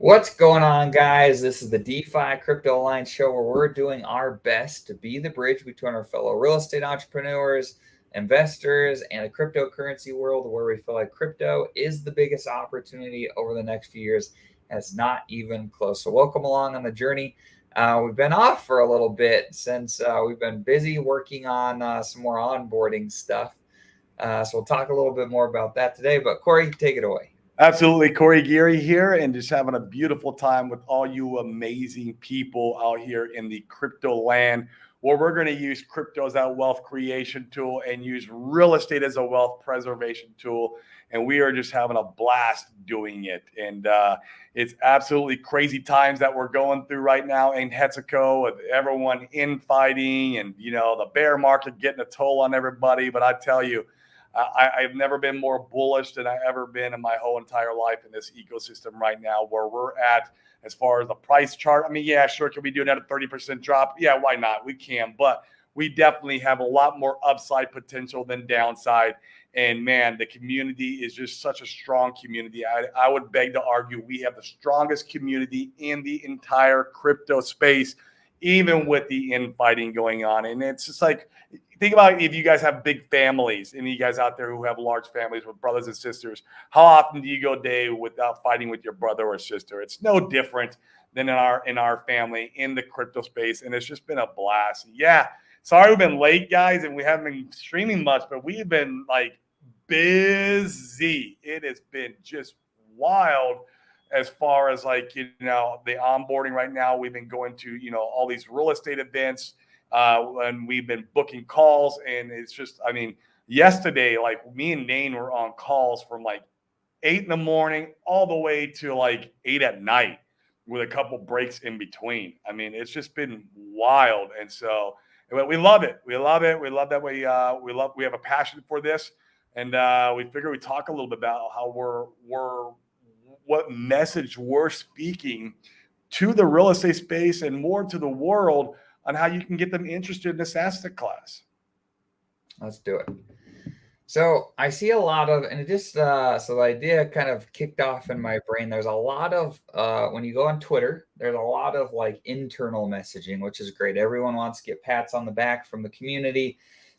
What's going on, guys? This is the DeFi Crypto Alliance show where we're doing our best to be the bridge between our fellow real estate entrepreneurs, investors, and the cryptocurrency world where we feel like crypto is the biggest opportunity over the next few years. And it's not even close. So, welcome along on the journey. We've been off for a little bit since we've been busy working on some more onboarding stuff. So, we'll talk a little bit more about that today. But, Corey, take it away. Absolutely. Corey Geary here, and just having a beautiful time with all you amazing people out here in the crypto land, where we're going to use crypto as that wealth creation tool and use real estate as a wealth preservation tool. And we are just having a blast doing it. And it's absolutely crazy times that we're going through right now in Hetzico, with everyone infighting and, the bear market getting a toll on everybody. But I tell you, I've never been more bullish than I've ever been in my whole entire life in this ecosystem right now, where we're at as far as the price chart. I mean, yeah, sure. Can we do another 30% drop? Yeah, why not? We can, but we definitely have a lot more upside potential than downside. And man, the community is just such a strong community. I would beg to argue we have the strongest community in the entire crypto space, even with the infighting going on. And it's just like, think about if you guys have big families, and you guys out there who have large families with brothers and sisters, how often do you go a day without fighting with your brother or sister? It's no different than in our family in the crypto space, and it's just been a blast. Yeah, sorry we've been late, guys, and we haven't been streaming much, but we've been like busy. It has been just wild as far as the onboarding right now. We've been going to all these real estate events. And we've been booking calls, and it's just, I mean, yesterday, like me and Dane were on calls from like 8 a.m. all the way to like 8 p.m. with a couple breaks in between. I mean, it's just been wild. And so we love it. We love it. We love that we have a passion for this. And we figure we talk a little bit about how what message we're speaking to the real estate space and more to the world on how you can get them interested in this asset class. Let's do it. So I see a lot of, and it just, so the idea kind of kicked off in my brain. There's a lot of, when you go on Twitter, there's a lot of like internal messaging, which is great. Everyone wants to get pats on the back from the community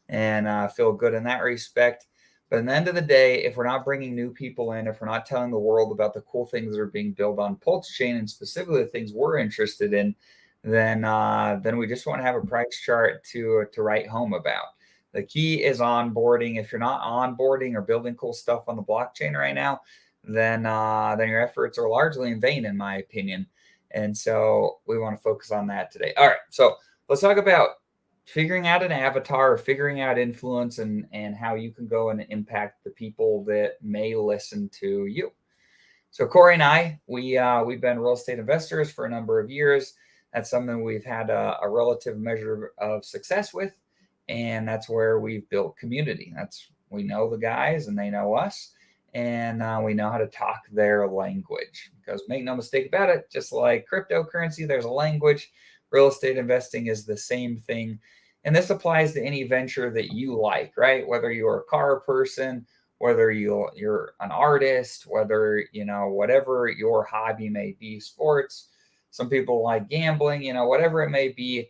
and feel good in that respect. But at the end of the day, if we're not bringing new people in, if we're not telling the world about the cool things that are being built on Pulse Chain, and specifically the things we're interested in, then we just want to have a price chart to write home about. The key is onboarding. If you're not onboarding or building cool stuff on the blockchain right now, then your efforts are largely in vain, in my opinion. And so we want to focus on that today. All right, so let's talk about figuring out an avatar, figuring out influence, and how you can go and impact the people that may listen to you. So Corey and I, we've been real estate investors for a number of years. That's something we've had a relative measure of success with, and that's where we've built community. We know the guys and they know us, and we know how to talk their language. Because make no mistake about it, just like cryptocurrency, there's a language. Real estate investing is the same thing, and this applies to any venture that you like, right? Whether you're a car person, whether you're an artist, whether whatever your hobby may be, sports. Some people like gambling, whatever it may be.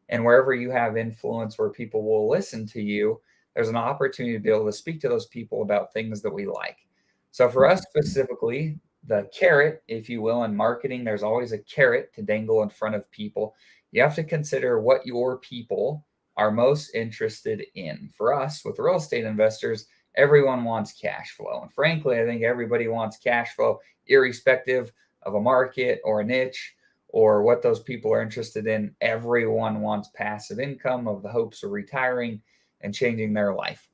And wherever you have influence where people will listen to you, there's an opportunity to be able to speak to those people about things that we like. So for us specifically, the carrot, if you will, in marketing, there's always a carrot to dangle in front of people. You have to consider what your people are most interested in. For us, with real estate investors, everyone wants cash flow. And frankly, I think everybody wants cash flow, irrespective of a market or a niche or what those people are interested in. Everyone wants passive income of the hopes of retiring and changing their life.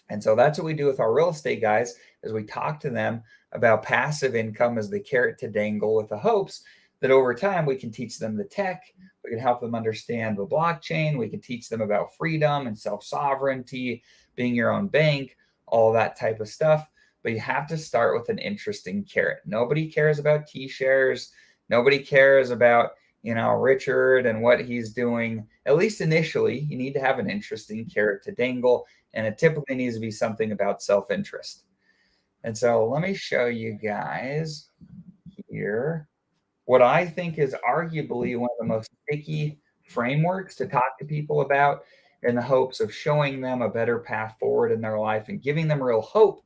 And so that's what we do with our real estate guys, is we talk to them about passive income as the carrot to dangle, with the hopes that over time we can teach them the tech, we can help them understand the blockchain, we can teach them about freedom and self-sovereignty, being your own bank, all that type of stuff. But you have to start with an interesting carrot. Nobody cares about T-shares. Nobody cares about, Richard and what he's doing. At least initially, you need to have an interesting carrot to dangle, and it typically needs to be something about self-interest. And so let me show you guys here what I think is arguably one of the most sticky frameworks to talk to people about in the hopes of showing them a better path forward in their life and giving them real hope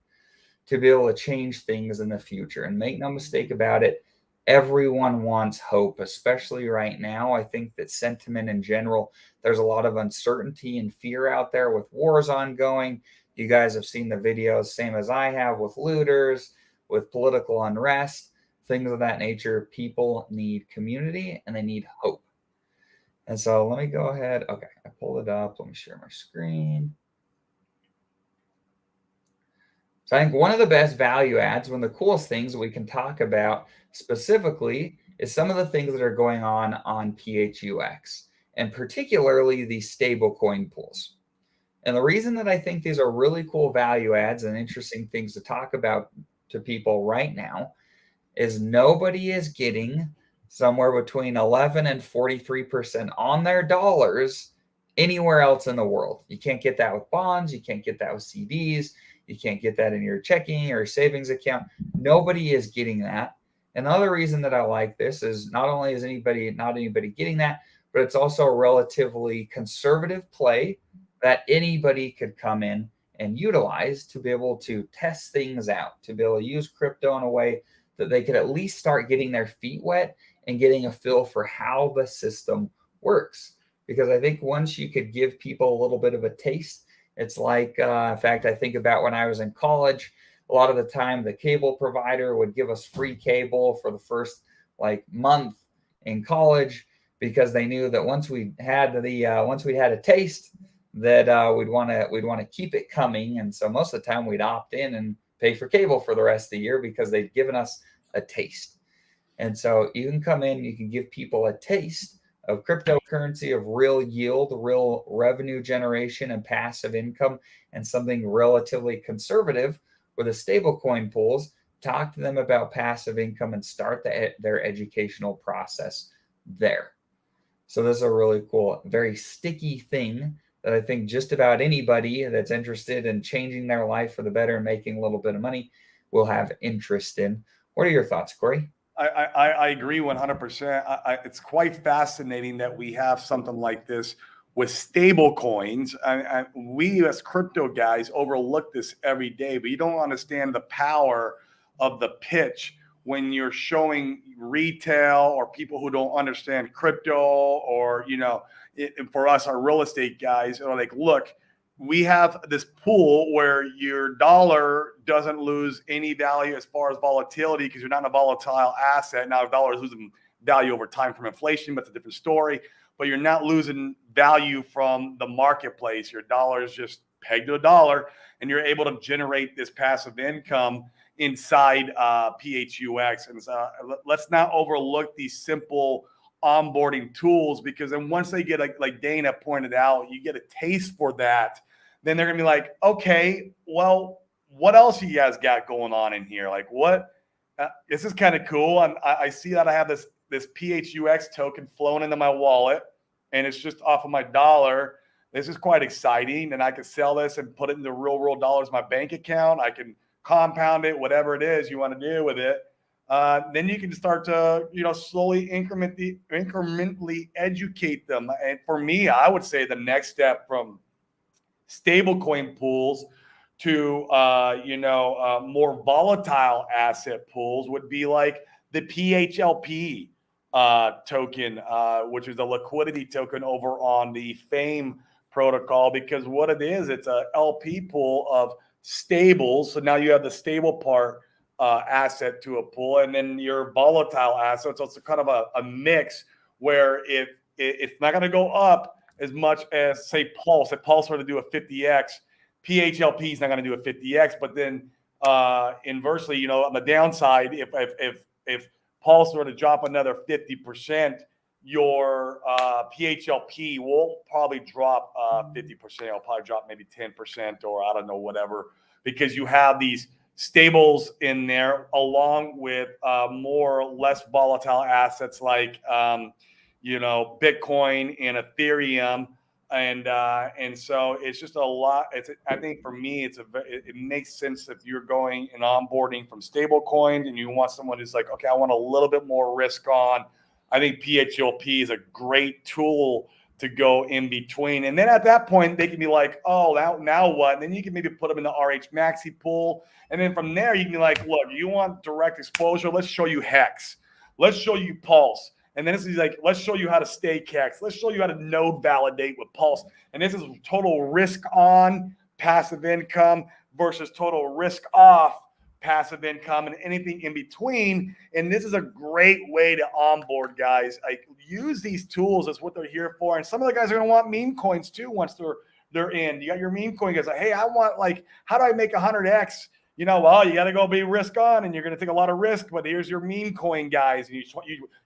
to be able to change things in the future. And make no mistake about it, everyone wants hope, especially right now. I think that sentiment in general, there's a lot of uncertainty and fear out there with wars ongoing. You guys have seen the videos, same as I have, with looters, with political unrest, things of that nature. People need community and they need hope. And so let me go ahead. Okay, I pulled it up. Let me share my screen. So I think one of the best value adds, one of the coolest things that we can talk about specifically is some of the things that are going on PHUX, and particularly the stablecoin pools. And the reason that I think these are really cool value adds and interesting things to talk about to people right now is nobody is getting somewhere between 11 and 43% on their dollars anywhere else in the world. You can't get that with bonds, you can't get that with CDs, you can't get that in your checking or savings account. Nobody is getting that. Another reason that I like this is not only is not anybody getting that, but it's also a relatively conservative play that anybody could come in and utilize to be able to test things out, to be able to use crypto in a way that they could at least start getting their feet wet and getting a feel for how the system works. Because I think once you could give people a little bit of a taste, it's like, in fact, I think about when I was in college, a lot of the time the cable provider would give us free cable for the first like month in college because they knew that once we had a taste that we'd want to keep it coming. And so most of the time we'd opt in and pay for cable for the rest of the year because they'd given us a taste. And so you can come in, you can give people a taste of cryptocurrency, of real yield, real revenue generation and passive income, and something relatively conservative with the stablecoin pools. Talk to them about passive income and start their educational process there. So this is a really cool, very sticky thing that I think just about anybody that's interested in changing their life for the better and making a little bit of money will have interest in. What are your thoughts, Corey? I agree 100%. It's quite fascinating that we have something like this with stable coins. We as crypto guys overlook this every day, but you don't understand the power of the pitch when you're showing retail or people who don't understand crypto, or, for us, our real estate guys are like, look, we have this pool where your dollar doesn't lose any value as far as volatility because you're not in a volatile asset. Now, if dollar is losing value over time from inflation, but it's a different story. But you're not losing value from the marketplace. Your dollar is just pegged to a dollar, and you're able to generate this passive income inside PHUX. And let's not overlook these simple onboarding tools, because then once they get, like Dana pointed out, you get a taste for that, then they're gonna be like, okay, well, what else you guys got going on in here? Like, what? This is kind of cool. I see that I have this PHUX token flowing into my wallet, and it's just off of my dollar. This is quite exciting, and I can sell this and put it into real world dollars in my bank account. I can compound it, whatever it is you want to do with it. Then you can start to, slowly incrementally educate them. And for me, I would say the next step from stablecoin pools to, more volatile asset pools would be like the PHLP token, which is a liquidity token over on the Fame protocol, because what it is, it's a LP pool of stables. So now you have the stable part asset to a pool, and then your volatile assets. So it's a kind of a mix where if it's not going to go up as much as, say, Pulse. If Pulse were to do a 50x, PHLP is not going to do a 50x. But then inversely, on the downside, if Pulse were to drop another 50%, your PHLP will probably drop 50%. It'll probably drop maybe 10%, or I don't know, whatever, because you have these stables in there along with more or less volatile assets like Bitcoin and Ethereum. And so it's just a lot. I think for me, it makes sense if you're going and onboarding from stable coins and you want someone who's like, okay, I want a little bit more risk on. I think PHLP is a great tool to go in between. And then at that point, they can be like, oh, now what? And then you can maybe put them in the RH Maxi pool. And then from there, you can be like, look, you want direct exposure? Let's show you Hex. Let's show you Pulse. And then this is like, let's show you how to stake Hex. Let's show you how to node validate with Pulse. And this is total risk on passive income versus total risk off passive income and anything in between. And this is a great way to onboard guys. Like, use these tools as what they're here for. And some of the guys are going to want meme coins too once they're in. You got your meme coin guys like, hey, I want, like, how do I make 100x? Well, you got to go be risk on, and you're going to take a lot of risk. But here's your meme coin guys, and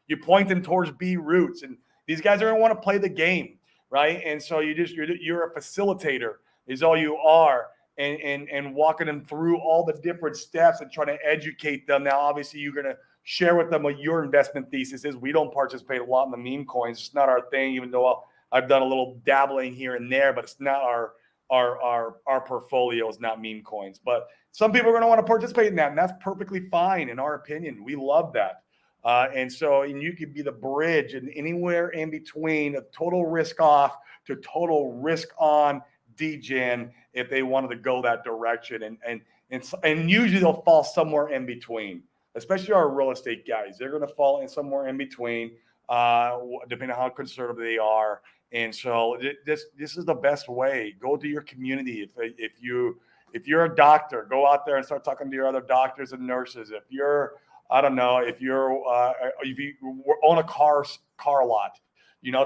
you point them towards B roots, and these guys are going to want to play the game, right? And so you're a facilitator, is all you are, and walking them through all the different steps and trying to educate them. Now, obviously, you're going to share with them what your investment thesis is. We don't participate a lot in the meme coins; it's not our thing. Even though I've done a little dabbling here and there, but it's not our portfolio is not meme coins. But some people are going to want to participate in that, and that's perfectly fine in our opinion. We love that. And you could be the bridge and anywhere in between of total risk off to total risk on degen if they wanted to go that direction. And usually they'll fall somewhere in between, especially our real estate guys. They're going to fall in somewhere in between, depending on how conservative they are. And so this is the best way. Go to your community. If you're a doctor, go out there and start talking to your other doctors and nurses. If you're, I don't know, if you own a car lot,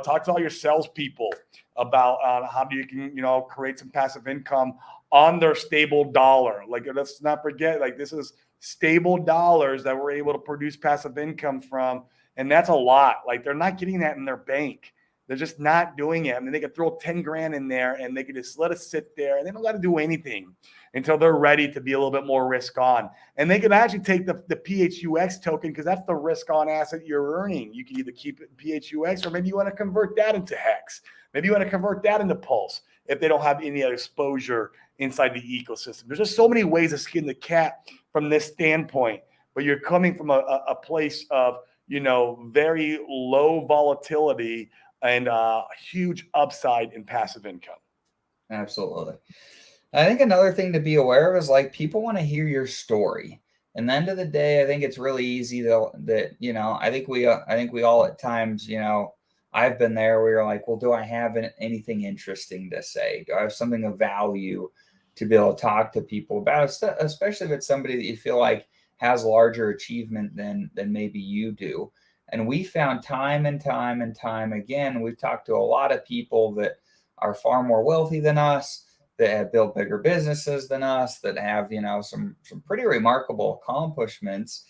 talk to all your salespeople about how you can, create some passive income on their stable dollar. Like, let's not forget, like, this is stable dollars that we're able to produce passive income from. And that's a lot. Like, they're not getting that in their bank. They're just not doing it. I mean, they could throw 10 grand in there and they could just let it sit there and they don't got to do anything until they're ready to be a little bit more risk on. And they can actually take the PHUX token because that's the risk on asset you're earning. You can either keep it in PHUX or maybe you want to convert that into Hex. Maybe you want to convert that into Pulse if they don't have any other exposure inside the ecosystem. There's just so many ways to skin the cat from this standpoint, but you're coming from a place of, very low volatility and huge upside in passive income. Absolutely. I think another thing to be aware of is, like, people want to hear your story. And the end of the day, I think it's really easy that I think we all at times, I've been there where you're like, well, do I have anything interesting to say? Do I have something of value to be able to talk to people about, especially if it's somebody that you feel like has larger achievement than maybe you do. And we found time and time again, we've talked to a lot of people that are far more wealthy than us, that have built bigger businesses than us, that have, some pretty remarkable accomplishments.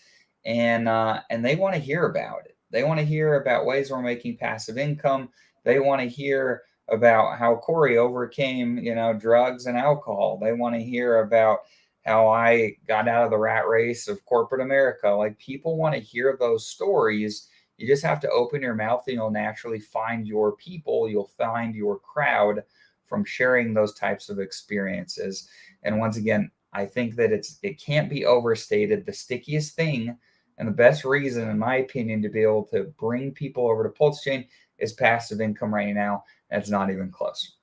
And they want to hear about it. They want to hear about ways we're making passive income. They want to hear about how Corey overcame, drugs and alcohol. They want to hear about how I got out of the rat race of corporate America. Like, people want to hear those stories. You just have to open your mouth and you'll naturally find your people. You'll find your crowd from sharing those types of experiences. And once again, I think that it can't be overstated. The stickiest thing and the best reason, in my opinion, to be able to bring people over to Pulse Chain is passive income right now. That's not even close.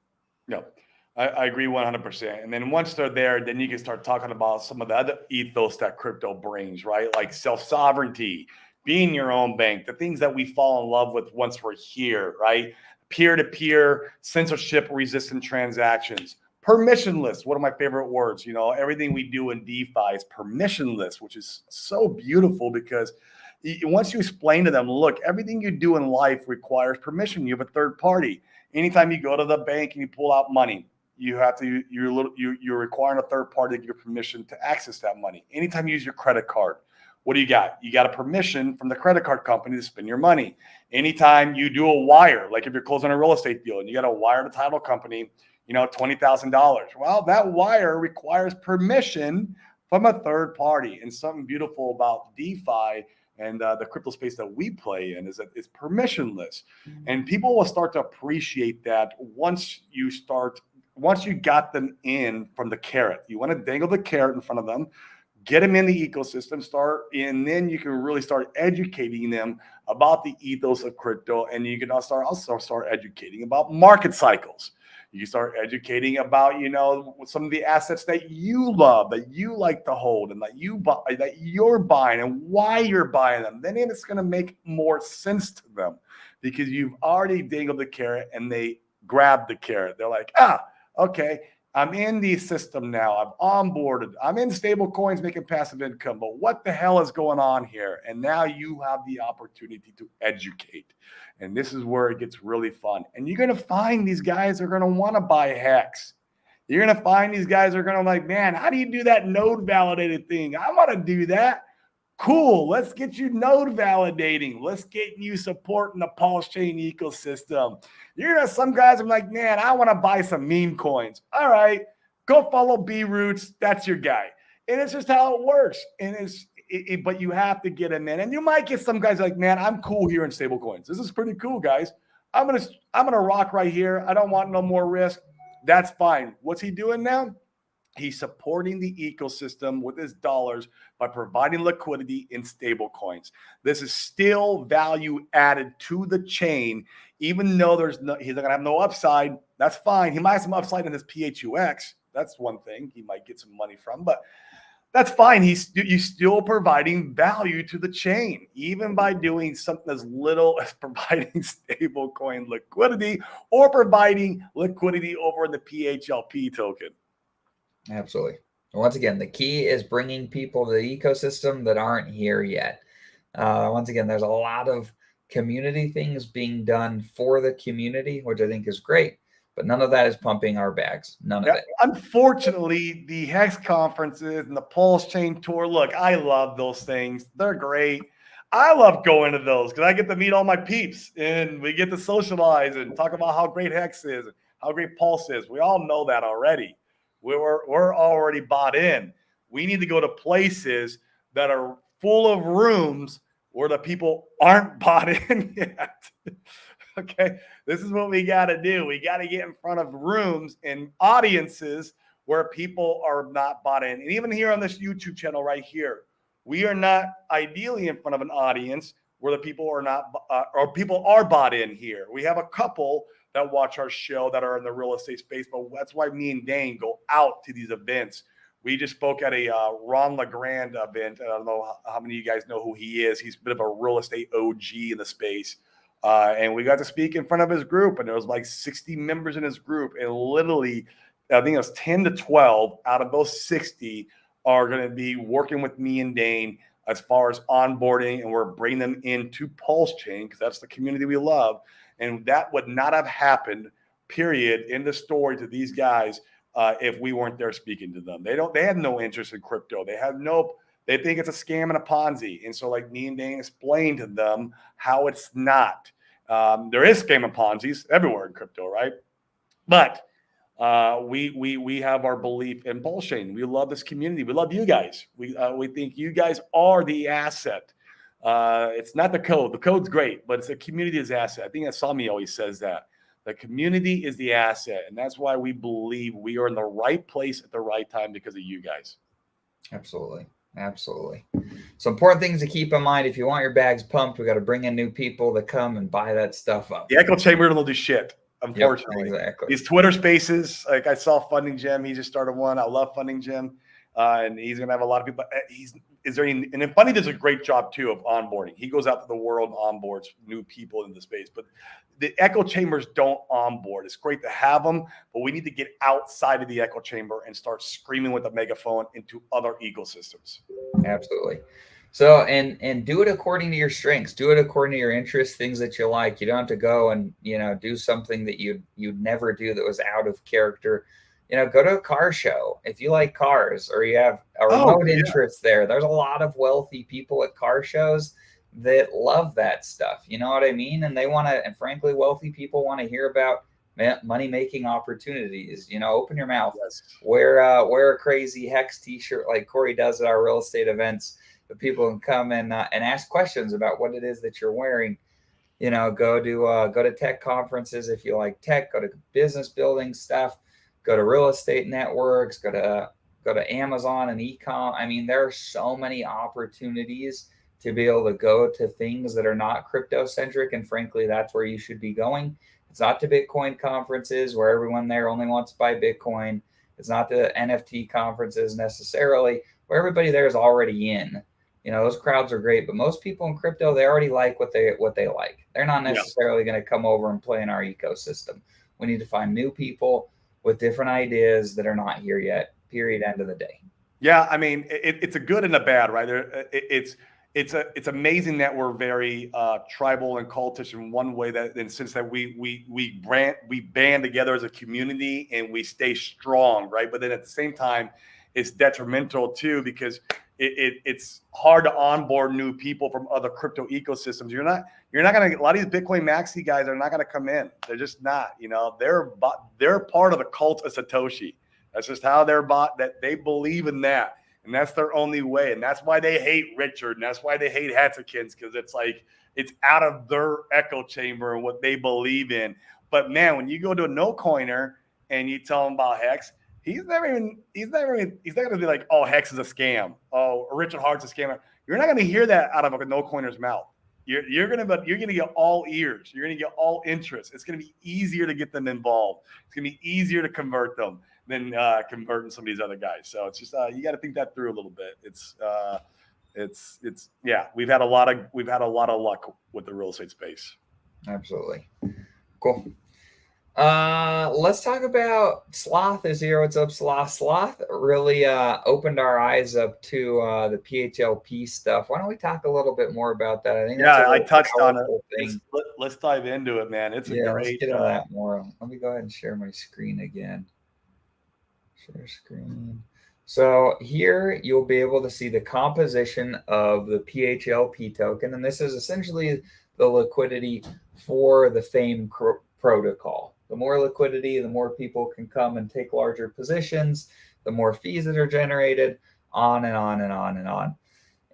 No, I agree 100%. And then once they're there, then you can start talking about some of the other ethos that crypto brings, right? Like self-sovereignty, being your own bank, the things that we fall in love with once we're here, right? Peer-to-peer, censorship-resistant transactions. Permissionless, one of my favorite words. Everything we do in DeFi is permissionless, which is so beautiful because once you explain to them, look, everything you do in life requires permission. You have a third party. Anytime you go to the bank and you pull out money, you're requiring a third party to give you permission to access that money. Anytime you use your credit card, what do you got? You got a permission from the credit card company to spend your money. Anytime you do a wire, like if you're closing a real estate deal and you got to wire the title company, $20,000. Well, that wire requires permission from a third party. And something beautiful about DeFi and the crypto space that we play in is that it's permissionless, and people will start to appreciate that once you got them in from the carrot. You want to dangle the carrot in front of them, get them in the ecosystem, and then you can really start educating them about the ethos of crypto, and you can also start educating about market cycles. You start educating about, some of the assets that you love, that you like to hold, and that you're buying, and why you're buying them. Then it's going to make more sense to them because you've already dangled the carrot and they grab the carrot. They're like, okay, I'm in the system now. I've onboarded. I'm in stable coins making passive income, but what the hell is going on here? And now you have the opportunity to educate. And this is where it gets really fun. And you're going to find these guys are going to want to buy Hex. You're going to find these guys are going to like, man, how do you do that node validated thing? I want to do that. Cool. Let's get you node validating. Let's get you supporting the Pulse Chain ecosystem. You're gonna some guys are like, man, I want to buy some meme coins. All right, go follow B Roots. That's your guy. And it's just how it works. And but you have to get them in. And you might get some guys like, man, I'm cool here in stable coins. This is pretty cool, guys. I'm gonna rock right here. I don't want no more risk. That's fine. What's he doing now? He's supporting the ecosystem with his dollars by providing liquidity in stable coins. This is still value added to the chain, even though he's not going to have no upside. That's fine. He might have some upside in his PHUX. That's one thing he might get some money from, but that's fine. He's still providing value to the chain, even by doing something as little as providing stable coin liquidity or providing liquidity over in the PHLP token. Absolutely. Once again, the key is bringing people to the ecosystem that aren't here yet. Once again, there's a lot of community things being done for the community, which I think is great, but none of that is pumping our bags. None of it. Unfortunately, the Hex conferences and the Pulse Chain Tour, look, I love those things. They're great. I love going to those because I get to meet all my peeps and we get to socialize and talk about how great Hex is and how great Pulse is. We all know that already. We're already bought in. We need to go to places that are full of rooms where the people aren't bought in yet. Okay, this is what we got to do. We got to get in front of rooms and audiences where people are not bought in. And even here on this YouTube channel right here, we are not ideally in front of an audience where the people are not or people are bought in here. We have a couple that watch our show that are in the real estate space, but that's why me and Dane go out to these events. We just spoke at a Ron LeGrand event. I don't know how many of you guys know who he is. He's a bit of a real estate OG in the space. And we got to speak in front of his group, and there was like 60 members in his group. And literally, I think it was 10 to 12 out of those 60 are going to be working with me and Dane as far as onboarding, and we're bringing them into Pulse Chain because that's the community we love. And that would not have happened, period, in the story to these guys if we weren't there speaking to them. They have no interest in crypto. They think it's a scam and a Ponzi. And so like me and Dane explained to them how it's not. There is scam and Ponzi's everywhere in crypto, right? But we have our belief in Pulse Chain. We love this community. We love you guys. We think you guys are the asset. It's not the code. The code's great, but it's the community's asset. I think that Sami always says that. The community is the asset, and that's why we believe we are in the right place at the right time because of you guys. Absolutely. Absolutely. So important things to keep in mind. If you want your bags pumped, we got to bring in new people to come and buy that stuff up. The Echo Chamber will do shit, unfortunately. Yep, exactly. These Twitter spaces, like I saw Funding Jim. He just started one. I love Funding Jim. And he's going to have a lot of people. And then Funny does a great job too of onboarding. He goes out to the world and onboards new people in the space. But the echo chambers don't onboard. It's great to have them, but we need to get outside of the echo chamber and start screaming with a megaphone into other ecosystems. Absolutely. So, and do it according to your strengths. Do it according to your interests, things that you like. You don't have to go and, do something that you'd never do that was out of character. Go to a car show if you like cars or you have a remote interest there. There's a lot of wealthy people at car shows that love that stuff. You know what I mean? And they want to, and frankly, wealthy people want to hear about money-making opportunities. Open your mouth. Yes. Wear a crazy Hex t-shirt like Corey does at our real estate events. The people can come and ask questions about what it is that you're wearing. Go to tech conferences if you like tech. Go to business building stuff. Go to real estate networks. Go to Amazon and ecom. I mean, there are so many opportunities to be able to go to things that are not crypto centric, and frankly, that's where you should be going. It's not to Bitcoin conferences where everyone there only wants to buy Bitcoin. It's not the NFT conferences necessarily where everybody there is already in. Those crowds are great, but most people in crypto, they already like what they like. They're not Yeah. necessarily going to come over and play in our ecosystem. We need to find new people with different ideas that are not here yet. Period. End of the day. Yeah, I mean, it's a good and a bad, right? It's amazing that we're very tribal and cultish in one way, that in the sense that we band together as a community and we stay strong, right? But then at the same time, it's detrimental too, because it's hard to onboard new people from other crypto ecosystems. You're not gonna, a lot of these Bitcoin maxi guys are not gonna come in. They're just not. They're part of the cult of Satoshi. That's just how they're bought, that they believe in that. And that's their only way. And that's why they hate Richard. And that's why they hate Hatzikins, because it's like, it's out of their echo chamber and what they believe in. But man, when you go to a no coiner and you tell him about Hex, he's not going to be like, oh, Hex is a scam. Oh, Richard Hart's a scammer. You're not going to hear that out of a no coiner's mouth. You're going to get all ears. You're going to get all interest. It's going to be easier to get them involved. It's going to be easier to convert them than converting some of these other guys. So it's just you got to think that through a little bit. It's yeah. We've had a lot of luck with the real estate space. Absolutely. Cool. Let's talk about Sloth is here. What's up, Sloth? Sloth really opened our eyes up to the PHLP stuff. Why don't we talk a little bit more about that? I think that's I touched on it. Thing. Let's dive into it, man. It's a great. Let's get into that more. Let me go ahead and share my screen again. Share screen. So here you'll be able to see the composition of the PHLP token, and this is essentially the liquidity for the FAME protocol. The more liquidity, the more people can come and take larger positions, the more fees that are generated, on and on and on and on.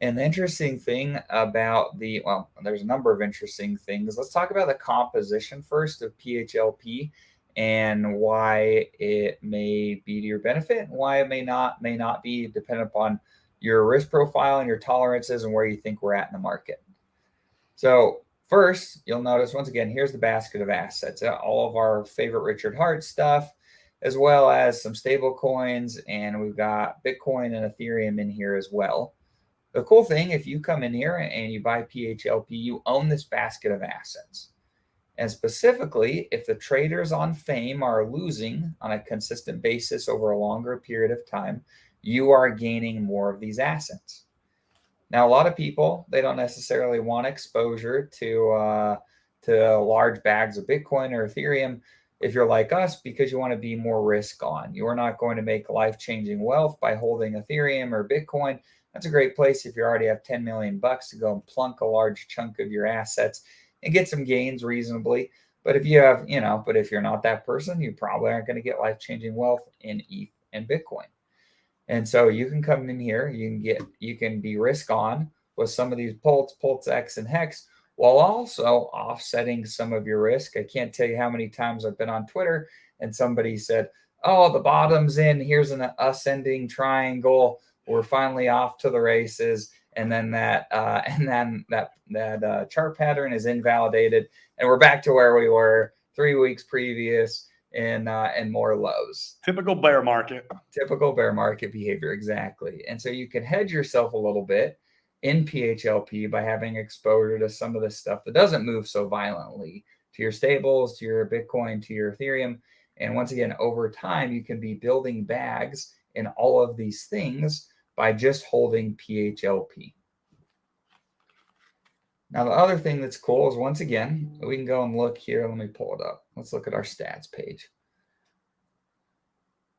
And the interesting thing about there's a number of interesting things. Let's talk about the composition first of PHLP and why it may be to your benefit and why it may not be, dependent upon your risk profile and your tolerances and where you think we're at in the market. So first, you'll notice, once again, here's the basket of assets, all of our favorite Richard Hart stuff, as well as some stable coins, and we've got Bitcoin and Ethereum in here as well. The cool thing, if you come in here and you buy PHLP, you own this basket of assets. And specifically, if the traders on FAME are losing on a consistent basis over a longer period of time, you are gaining more of these assets. Now, a lot of people, they don't necessarily want exposure to large bags of Bitcoin or Ethereum if you're like us, because you want to be more risk on. You are not going to make life-changing wealth by holding Ethereum or Bitcoin. That's a great place if you already have 10 million bucks to go and plunk a large chunk of your assets and get some gains reasonably. But if you have, but if you're not that person, you probably aren't going to get life-changing wealth in ETH and Bitcoin. And so you can come in here, you can be risk on with some of these Pulse X and Hex, while also offsetting some of your risk. I can't tell you how many times I've been on Twitter and somebody said, oh, the bottom's in, here's an ascending triangle, we're finally off to the races. And then that chart pattern is invalidated, and we're back to where we were 3 weeks previous, and more lows. Typical bear market behavior, exactly. And so you can hedge yourself a little bit in PHLP by having exposure to some of the stuff that doesn't move so violently, to your stables, to your Bitcoin, to your Ethereum. And once again, over time, you can be building bags in all of these things by just holding PHLP. Now, the other thing that's cool is, once again, we can go and look here. Let me pull it up. Let's look at our stats page.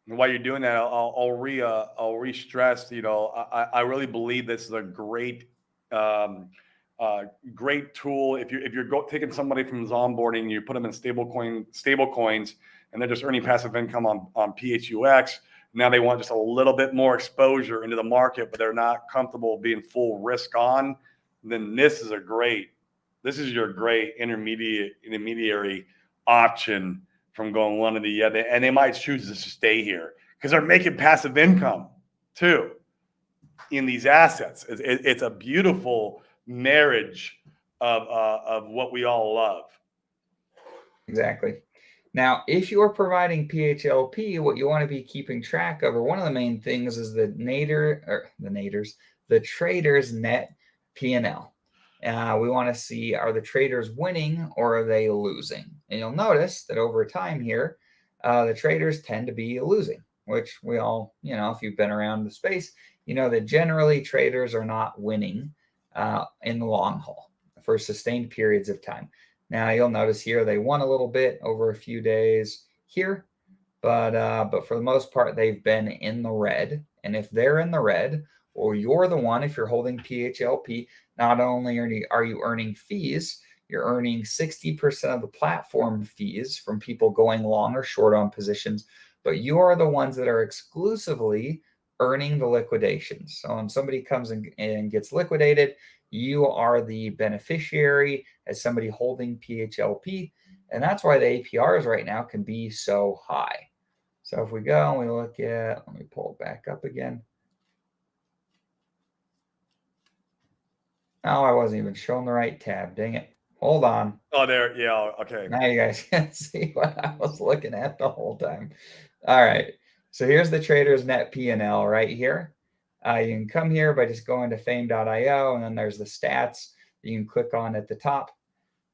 And while you're doing that, I'll re-stress, I really believe this is a great tool. If you're taking somebody from onboarding, you put them in stable coins, and they're just earning passive income on PHUX, and Now they want just a little bit more exposure into the market, but they're not comfortable being full risk on. Then this is your great intermediary option from going one to the other. And they might choose to stay here because they're making passive income too in these assets. It's a beautiful marriage of what we all love. Exactly. Now, if you're providing PHLP, what you want to be keeping track of, or one of the main things, is the trader's net P&L. We want to see, are the traders winning or are they losing? And you'll notice that over time here, the traders tend to be losing, which we all, if you've been around the space, you know that generally traders are not winning in the long haul for sustained periods of time. Now you'll notice here they won a little bit over a few days here, but for the most part they've been in the red. And if they're in the red, or you're the one, if you're holding PHLP, not only are you earning fees, you're earning 60% of the platform fees from people going long or short on positions, but you are the ones that are exclusively earning the liquidations. So when somebody comes and gets liquidated, you are the beneficiary as somebody holding PHLP. And that's why the APRs right now can be so high. So if we go and we look at, let me pull it back up again. Oh, I wasn't even showing the right tab. Dang it. Hold on. Oh, there. Yeah. Okay. Now you guys can see what I was looking at the whole time. All right. So here's the trader's net P&L right here. You can come here by just going to fame.io, and then there's the stats you can click on at the top,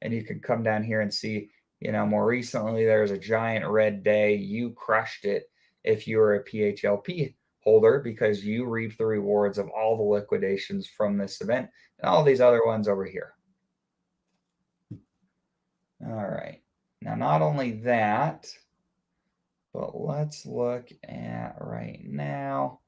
and you can come down here and see, more recently there's a giant red day. You crushed it if you were a PHLP holder because you reap the rewards of all the liquidations from this event and all these other ones over here. All right. Now, not only that, but let's look at right now.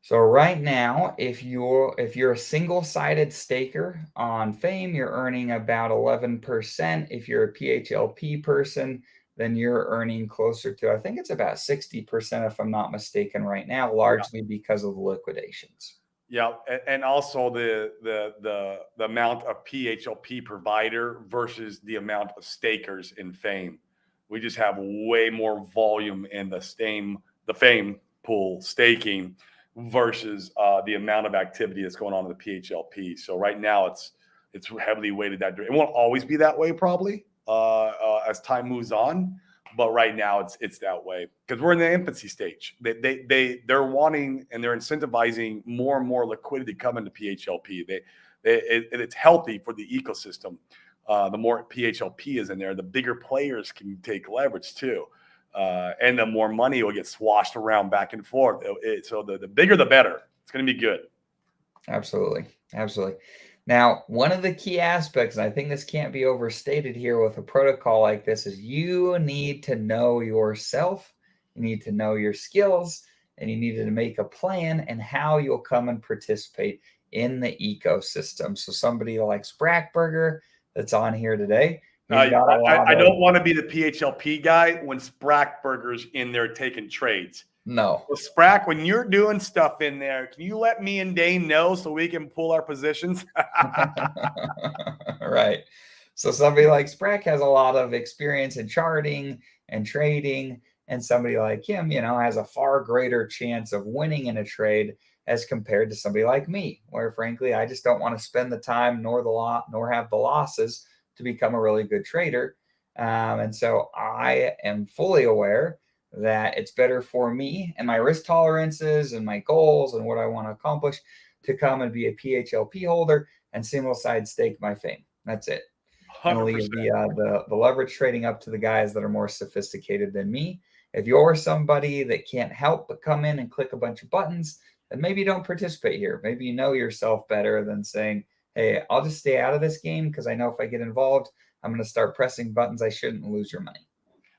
So right now, if you're a single-sided staker on Fame, you're earning about 11%. If you're a PHLP person, then you're earning closer to, I think it's about 60%, if I'm not mistaken, right now, largely because of the liquidations. Yeah, and also the amount of PHLP provider versus the amount of stakers in Fame. We just have way more volume in the Fame pool staking versus the amount of activity that's going on in the PHLP. So right now it's heavily weighted that way. It won't always be that way probably as time moves on, but right now it's that way because we're in the infancy stage. They're wanting and they're incentivizing more and more liquidity coming to PHLP. It's healthy for the ecosystem. The more PHLP is in there, the bigger players can take leverage too. And the more money will get swashed around back and forth. So the bigger, the better. It's going to be good. Absolutely. Absolutely. Now, one of the key aspects, and I think this can't be overstated here with a protocol like this, is you need to know yourself. You need to know your skills, and you need to make a plan and how you'll come and participate in the ecosystem. So somebody like Sprackburger that's on here today, I don't want to be the PHLP guy when Sprackburger's in there taking trades. No. Well, Sprack, when you're doing stuff in there, can you let me and Dane know so we can pull our positions? Right. So somebody like Sprack has a lot of experience in charting and trading, and somebody like him, has a far greater chance of winning in a trade as compared to somebody like me, where frankly, I just don't want to spend the time nor have the losses to become a really good trader. And so I am fully aware that it's better for me and my risk tolerances and my goals and what I want to accomplish to come and be a PHLP holder and single side stake my Fame. That's it. 100%. And leave the leverage trading up to the guys that are more sophisticated than me. If you're somebody that can't help but come in and click a bunch of buttons, then maybe you don't participate here. Maybe you know yourself better than saying, hey, I'll just stay out of this game because I know if I get involved, I'm going to start pressing buttons I shouldn't lose your money.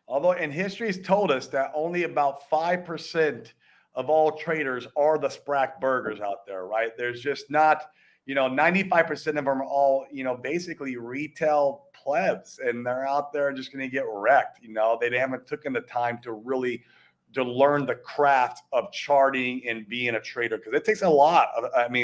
Although, and history has told us that only about 5% of all traders are the Sprackburgers out there, right? There's just not, 95% of them are all, basically retail plebs, and they're out there just going to get wrecked. They haven't taken the time to really to learn the craft of charting and being a trader, because it takes a lot.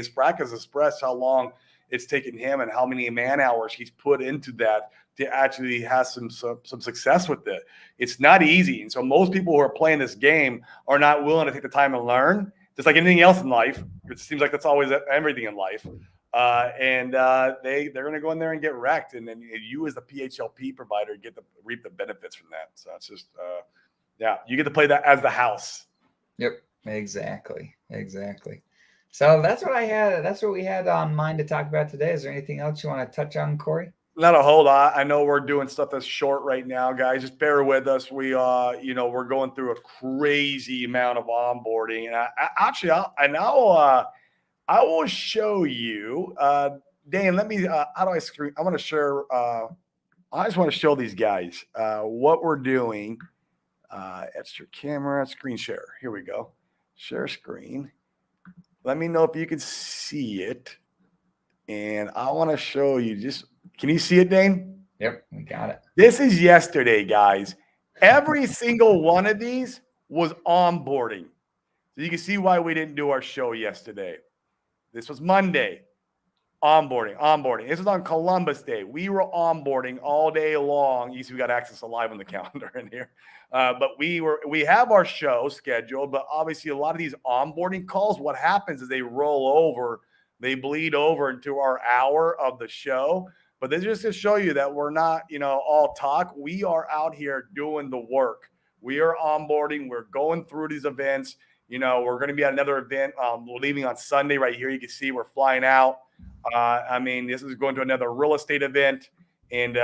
Sprack has expressed how long it's taken him and how many man hours he's put into that to actually have some success with it. It's not easy. And so most people who are playing this game are not willing to take the time to learn, just like anything else in life. It seems like that's always everything in life. They're going to go in there and get wrecked. And then you as the PHLP provider get to reap the benefits from that. So it's just, you get to play that as the house. Yep, exactly. So that's what I had. That's what we had on mind to talk about today. Is there anything else you want to touch on, Corey? Not a whole lot. I know we're doing stuff that's short right now, guys. Just bear with us. We, we're going through a crazy amount of onboarding, and I will show you. Dan, let me. How do I screen? I want to share. I just want to show these guys what we're doing. Extra camera, screen share. Here we go. Share screen. Let me know if you can see it. And I want to show you just, can you see it, Dane? Yep, we got it. This is yesterday, guys. Every single one of these was onboarding. So you can see why we didn't do our show yesterday. This was Monday. Onboarding. This was on Columbus Day. We were onboarding all day long. You see, we got access to live on the calendar in here. But we have our show scheduled, but obviously a lot of these onboarding calls, what happens is they roll over, they bleed over into our hour of the show. But this is just to show you that we're not, all talk. We are out here doing the work. We are onboarding. We're going through these events. We're going to be at another event. We're leaving on Sunday right here. You can see we're flying out. This is going to another real estate event, and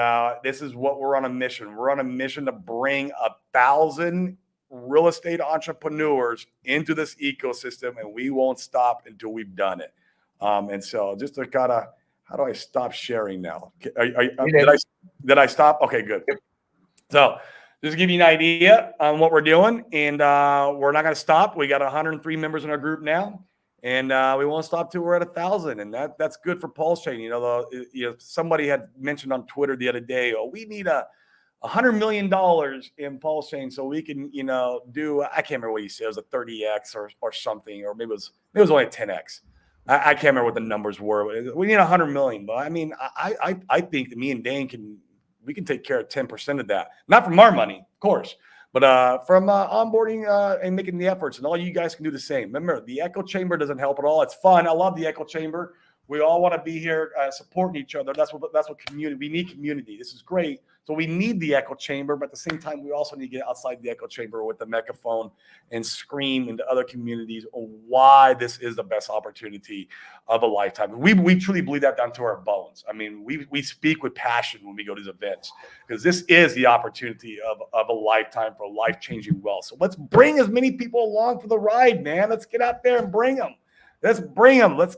this is what we're on a mission. We're on a mission to bring 1,000 real estate entrepreneurs into this ecosystem, and we won't stop until we've done it. And so just to how do I stop sharing now? Did I stop? Okay, good. So just to give you an idea on what we're doing, and we're not going to stop. We got 103 members in our group now. And we won't stop till we're at 1,000, and that's good for Pulse Chain. Somebody had mentioned on Twitter the other day, we need $100 million in Pulse Chain so we can, do. I can't remember what he said. It was a 30x or something, or maybe it was only a 10x. I can't remember what the numbers were. We need 100 million, but I think that me and Dane we can take care of 10% of that, not from our money, of course. But from onboarding and making the efforts, and all you guys can do the same. Remember, the echo chamber doesn't help at all. It's fun. I love the echo chamber. We all want to be here supporting each other. That's what community. We need community. This is great. So we need the echo chamber, but at the same time, we also need to get outside the echo chamber with the megaphone and scream into other communities why this is the best opportunity of a lifetime. We truly believe that down to our bones. We speak with passion when we go to these events, because this is the opportunity of a lifetime for life-changing wealth. So let's bring as many people along for the ride, man. Let's get out there and bring them. Let's bring them. Let's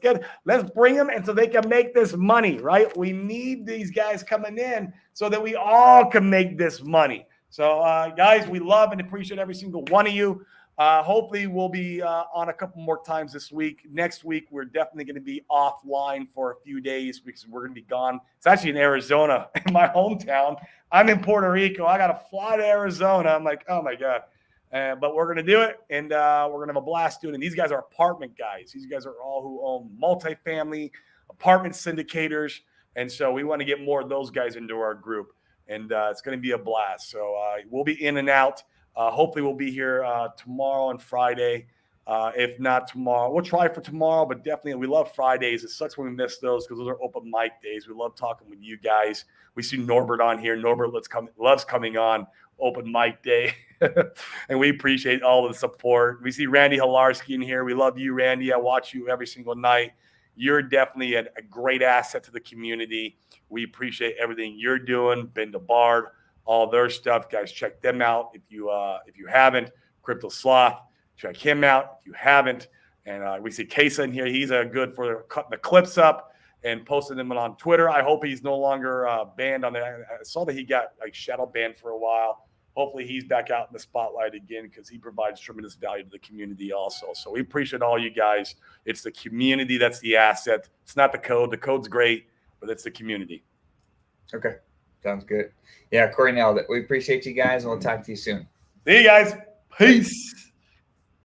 bring them, and so they can make this money, right? We need these guys coming in so that we all can make this money. So, guys, we love and appreciate every single one of you. Hopefully, we'll be on a couple more times this week. Next week, we're definitely going to be offline for a few days because we're going to be gone. It's actually in Arizona, in my hometown. I'm in Puerto Rico. I got to fly to Arizona. I'm like, oh, my God. But we're going to do it, and we're going to have a blast doing it. And these guys are apartment guys. These guys are all who own multifamily apartment syndicators, and so we want to get more of those guys into our group, and it's going to be a blast. So we'll be in and out. Hopefully we'll be here tomorrow and Friday. If not tomorrow, we'll try for tomorrow, but definitely we love Fridays. It sucks when we miss those because those are open mic days. We love talking with you guys. We see Norbert on here. Norbert loves coming on open mic day. And we appreciate all of the support. We see Randy Hilarski in here. We love you, Randy. I watch you every single night. You're definitely a great asset to the community. We appreciate everything you're doing. Ben DeBard, all their stuff. Guys, check them out if you haven't. Crypto Sloth, check him out if you haven't. And we see Kesa in here. He's good for cutting the clips up and posting them on Twitter. I hope he's no longer banned on there. I saw that he got shadow banned for a while. hopefully he's back out in the spotlight again because he provides tremendous value to the community also. So we appreciate all you guys. It's the community that's the asset. It's not the code. The code's great, but it's the community. Okay. Sounds good. Yeah, Corey nailed it. We appreciate you guys, and we'll talk to you soon. See you guys. Peace.